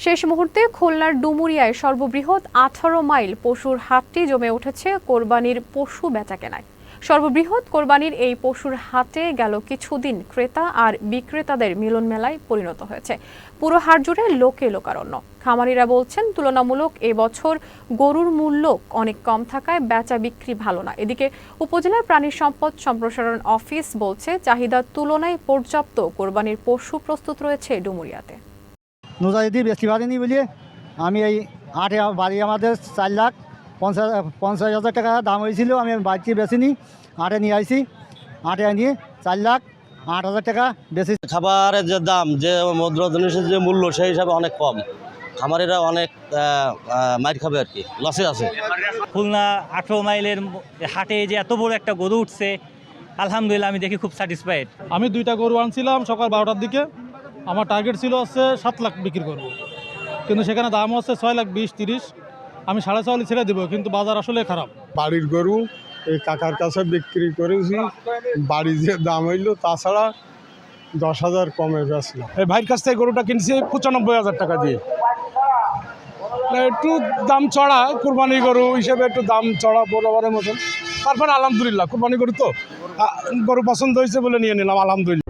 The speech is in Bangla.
শেষ মুহূর্তে খুলনার ডুমুরিয়ায় সর্ববৃহৎ 18 মাইল পশুর হাটটি জমে উঠেছে কোরবানির পশু বেচাকেনায়। সর্ববৃহৎ কোরবানির এই পশুর হাটে গেল কিছুদিন ক্রেতা আর বিক্রেতাদের মিলন মেলায় পরিণত হয়েছে। পুরো হাট জুড়ে লোকে লোকারণ্য। খামারিরা বলছেন, তুলনামূলক এবছর গরুর মূল্য অনেক কম থাকায় বেচা বিক্রি ভালো না। এদিকে উপজেলার প্রাণী সম্পদ সম্প্রসারণ অফিস বলছে, চাহিদার তুলনায় পর্যাপ্ত কোরবানির পশু প্রস্তুত রয়েছে ডুমুরিয়াতে। যদি বেশি পারিনি বলে আমি এই আটে বাড়ি আমাদের 4,50,000 টাকা দাম হয়েছিল। আমি বাড়িতে বেশিনি, আটে নিয়ে আইছি। আটে নিয়ে 4,08,000 টাকা বেশি। খাবারের যে দাম, যে মুদ্রা জিনিসের যে মূল্য, সেই হিসাবে অনেক কম। খামারিরা অনেক মাইর খাবে আর কি, লসে আছে। খুলনা 18 মাইলের হাটে যে এত বড় একটা গরু উঠছে, আলহামদুলিল্লাহ আমি দেখি খুব স্যাটিসফাইড। আমি 2টা গরু আনছিলাম সকাল 12টার দিকে। আমার টার্গেট ছিল হচ্ছে 7 লাখ বিক্রি করব, কিন্তু সেখানে দাম হচ্ছে 6,20,30। আমি 6.5 ছেড়ে দেবো, কিন্তু বাজার আসলে খারাপ। বাড়ির গরু এই কাকার কাছে বিক্রি করেছি, বাড়ি যে দাম হইলো তাছাড়া 10,000 কমে বেচলাম। এই ভাইয়ের কাছ থেকে গরুটা কিনছি 95,000 টাকা দিয়ে। একটু দাম চড়া, কুরবানি গরু হিসেবে একটু দাম চড়া বরাবরের মতন। তারপরে আলহামদুলিল্লাহ, কুরবানি গরু তো গরু পছন্দ হয়েছে বলে নিয়ে নিলাম, আলহামদুলিল্লাহ।